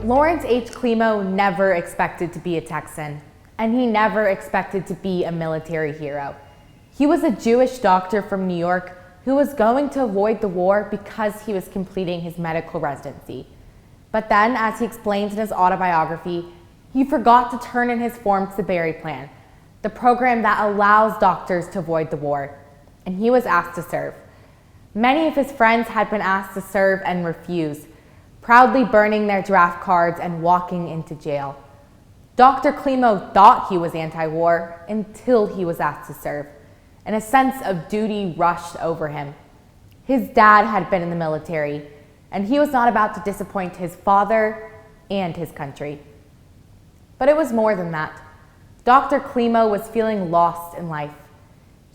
Lawrence H. Climo never expected to be a Texan, and he never expected to be a military hero. He was a Jewish doctor from New York who was going to avoid the war because he was completing his medical residency. But then, as he explains in his autobiography, he forgot to turn in his form to the Berry Plan, the program that allows doctors to avoid the war, and he was asked to serve. Many of his friends had been asked to serve and refused, proudly burning their draft cards and walking into jail. Dr. Climo thought he was anti-war until he was asked to serve, and a sense of duty rushed over him. His dad had been in the military, and he was not about to disappoint his father and his country. But it was more than that. Dr. Climo was feeling lost in life.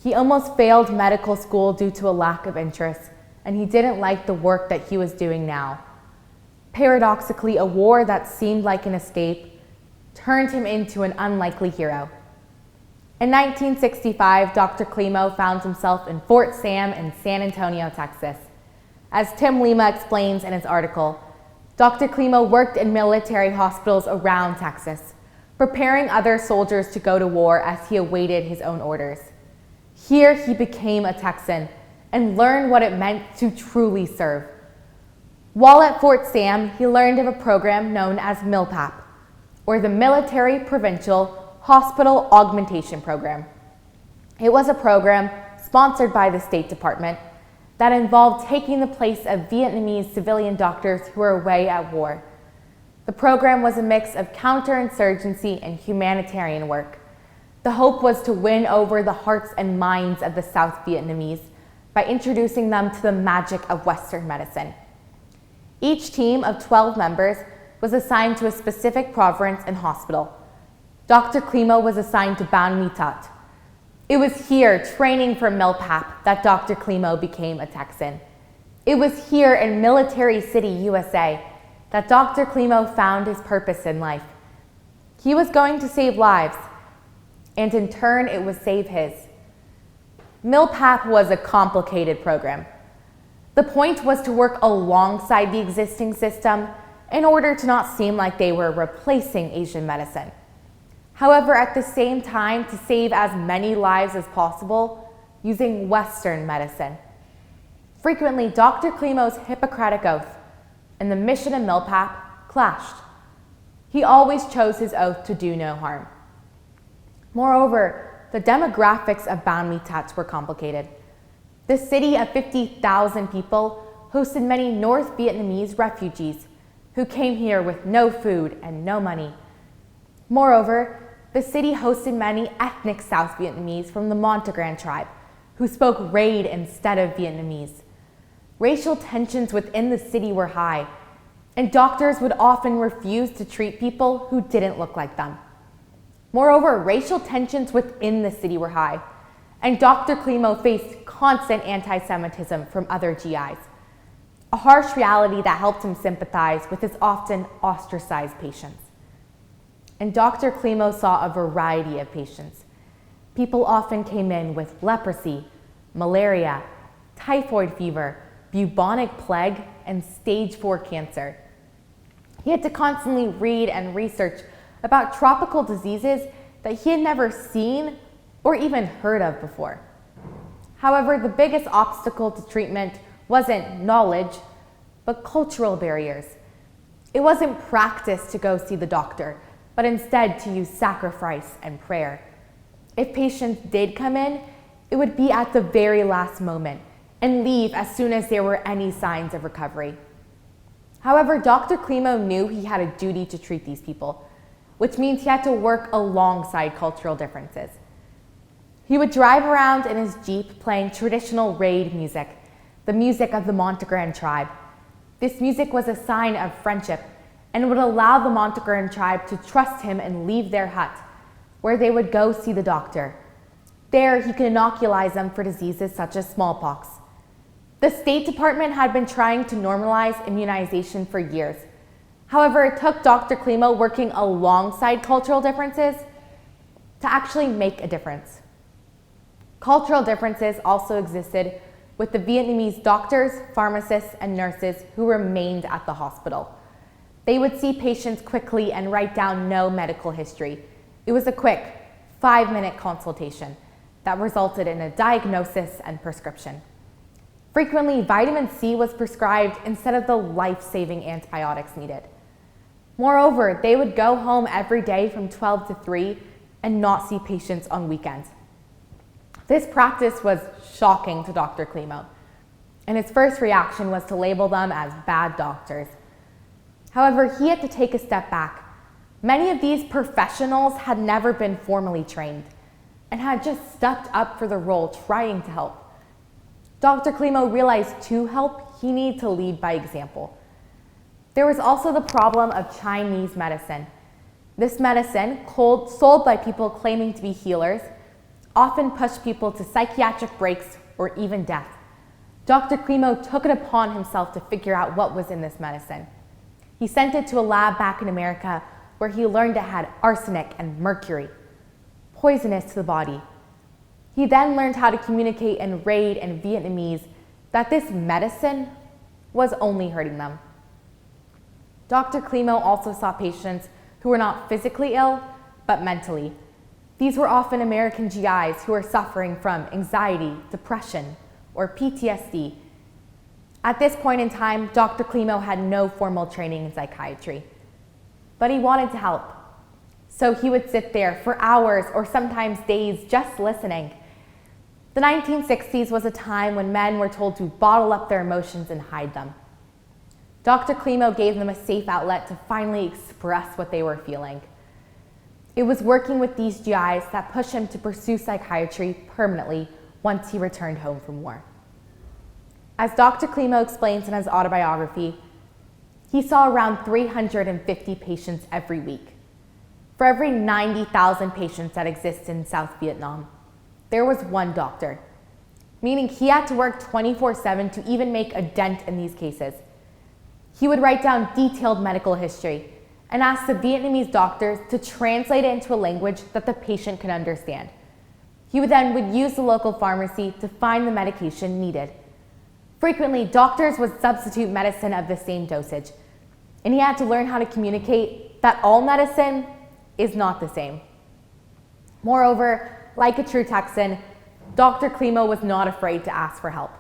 He almost failed medical school due to a lack of interest, and he didn't like the work that he was doing now. Paradoxically, a war that seemed like an escape turned him into an unlikely hero. In 1965, Dr. Climo found himself in Fort Sam in San Antonio, Texas. As Tim Lima explains in his article, Dr. Climo worked in military hospitals around Texas, preparing other soldiers to go to war as he awaited his own orders. Here he became a Texan and learned what it meant to truly serve. While at Fort Sam, he learned of a program known as MILPAP, or the Military Provincial Hospital Augmentation Program. It was a program sponsored by the State Department that involved taking the place of Vietnamese civilian doctors who were away at war. The program was a mix of counterinsurgency and humanitarian work. The hope was to win over the hearts and minds of the South Vietnamese by introducing them to the magic of Western medicine. Each team of 12 members was assigned to a specific province and hospital. Dr. Climo was assigned to Ban Mi Tat. It was here, training for MILPAP, that Dr. Climo became a Texan. It was here in Military City, USA, that Dr. Climo found his purpose in life. He was going to save lives, and in turn, it would save his. MILPAP was a complicated program. The point was to work alongside the existing system in order to not seem like they were replacing Asian medicine. However, at the same time, to save as many lives as possible using Western medicine. Frequently, Dr. Climo's Hippocratic Oath and the mission of MILPAP clashed. He always chose his oath to do no harm. Moreover, the demographics of Ban Mi Tat were complicated. The city of 50,000 people hosted many North Vietnamese refugees who came here with no food and no money. Moreover, the city hosted many ethnic South Vietnamese from the Montegran tribe who spoke Raid instead of Vietnamese. Racial tensions within the city were high, and doctors would often refuse to treat people who didn't look like them. Moreover, racial tensions within the city were high, and Dr. Climo faced constant anti-Semitism from other GIs, a harsh reality that helped him sympathize with his often ostracized patients. And Dr. Climo saw a variety of patients. People often came in with leprosy, malaria, typhoid fever, bubonic plague, and stage 4 cancer. He had to constantly read and research about tropical diseases that he had never seen or even heard of before. However, the biggest obstacle to treatment wasn't knowledge, but cultural barriers. It wasn't practice to go see the doctor, but instead to use sacrifice and prayer. If patients did come in, it would be at the very last moment and leave as soon as there were any signs of recovery. However, Dr. Climo knew he had a duty to treat these people, which means he had to work alongside cultural differences. He would drive around in his Jeep playing traditional Raid music, the music of the Montegran tribe. This music was a sign of friendship and would allow the Montegran tribe to trust him and leave their hut, where they would go see the doctor. There, he could inoculate them for diseases such as smallpox. The State Department had been trying to normalize immunization for years. However, it took Dr. Climo working alongside cultural differences to actually make a difference. Cultural differences also existed with the Vietnamese doctors, pharmacists, and nurses who remained at the hospital. They would see patients quickly and write down no medical history. It was a quick 5-minute consultation that resulted in a diagnosis and prescription. Frequently, vitamin C was prescribed instead of the life-saving antibiotics needed. Moreover, they would go home every day from 12 to 3 and not see patients on weekends. This practice was shocking to Dr. Klimo, and his first reaction was to label them as bad doctors. However, he had to take a step back. Many of these professionals had never been formally trained and had just stepped up for the role trying to help. Dr. Klimo realized to help, he needed to lead by example. There was also the problem of Chinese medicine. This medicine, sold by people claiming to be healers, often pushed people to psychiatric breaks or even death. Dr. Klimo took it upon himself to figure out what was in this medicine. He sent it to a lab back in America where he learned it had arsenic and mercury, poisonous to the body. He then learned how to communicate and raid in Vietnamese that this medicine was only hurting them. Dr. Klimo also saw patients who were not physically ill, but mentally. These were often American GIs who were suffering from anxiety, depression, or PTSD. At this point in time, Dr. Klimo had no formal training in psychiatry, but he wanted to help. So he would sit there for hours or sometimes days just listening. The 1960s was a time when men were told to bottle up their emotions and hide them. Dr. Klimo gave them a safe outlet to finally express what they were feeling. It was working with these GIs that pushed him to pursue psychiatry permanently once he returned home from war. As Dr. Klimo explains in his autobiography, he saw around 350 patients every week. For every 90,000 patients that exist in South Vietnam, there was one doctor, meaning he had to work 24/7 to even make a dent in these cases. He would write down detailed medical history and ask the Vietnamese doctors to translate it into a language that the patient could understand. He would use the local pharmacy to find the medication needed. Frequently, doctors would substitute medicine of the same dosage, and he had to learn how to communicate that all medicine is not the same. Moreover, like a true Texan, Dr. Klimo was not afraid to ask for help.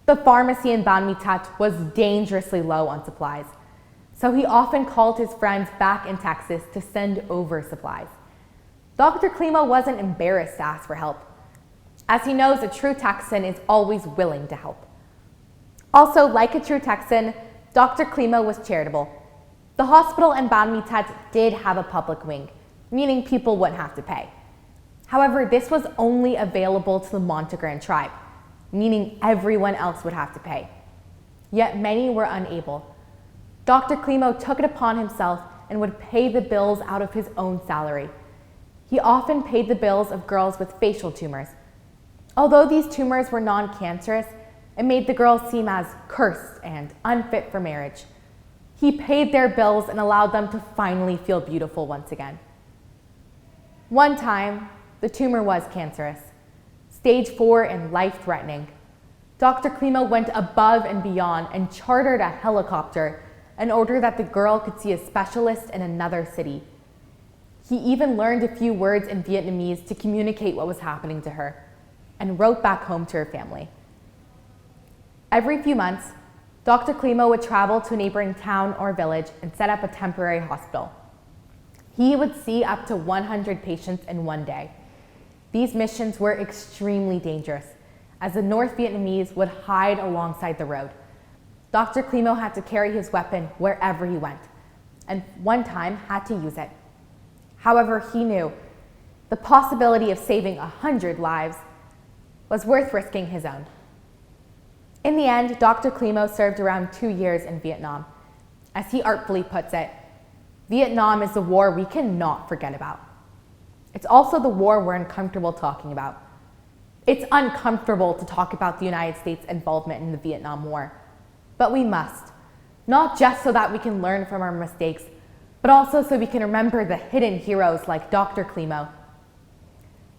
The pharmacy in Ban Mi Tat was dangerously low on supplies, so he often called his friends back in Texas to send over supplies. Dr. Klimo wasn't embarrassed to ask for help, as he knows a true Texan is always willing to help. Also, like a true Texan, Dr. Klimo was charitable. The hospital in Ban Mi Tat did have a public wing, meaning people wouldn't have to pay. However, this was only available to the Montegran tribe, meaning everyone else would have to pay. Yet many were unable. Dr. Klimo took it upon himself and would pay the bills out of his own salary. He often paid the bills of girls with facial tumors. Although these tumors were non-cancerous, it made the girls seem as cursed and unfit for marriage. He paid their bills and allowed them to finally feel beautiful once again. One time, the tumor was cancerous, stage 4 and life-threatening. Dr. Klimo went above and beyond and chartered a helicopter in order that the girl could see a specialist in another city. He even learned a few words in Vietnamese to communicate what was happening to her and wrote back home to her family. Every few months, Dr. Klimo would travel to a neighboring town or village and set up a temporary hospital. He would see up to 100 patients in one day. These missions were extremely dangerous, as the North Vietnamese would hide alongside the road. Dr. Klimo had to carry his weapon wherever he went, and one time had to use it. However, he knew the possibility of saving 100 lives was worth risking his own. In the end, Dr. Klimo served around 2 years in Vietnam. As he artfully puts it, Vietnam is the war we cannot forget about. It's also the war we're uncomfortable talking about. It's uncomfortable to talk about the United States' involvement in the Vietnam War, but we must, not just so that we can learn from our mistakes, but also so we can remember the hidden heroes like Dr. Klimo.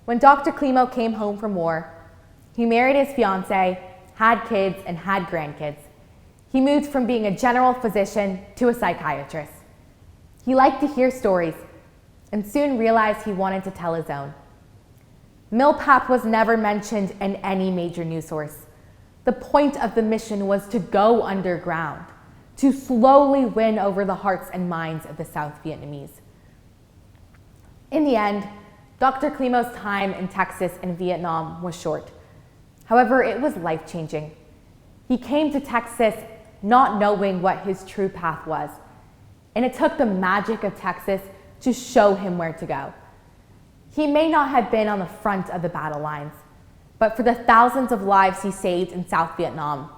When Dr. Klimo came home from war, he married his fiancée, had kids, and had grandkids. He moved from being a general physician to a psychiatrist. He liked to hear stories and soon realized he wanted to tell his own. Millpap was never mentioned in any major news source. The point of the mission was to go underground, to slowly win over the hearts and minds of the South Vietnamese. In the end, Dr. Climo's time in Texas and Vietnam was short. However, it was life-changing. He came to Texas not knowing what his true path was, and it took the magic of Texas to show him where to go. He may not have been on the front of the battle lines, but for the thousands of lives he saved in South Vietnam,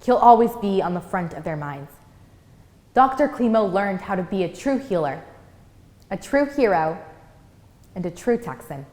he'll always be on the front of their minds. Dr. Climo learned how to be a true healer, a true hero, and a true Texan.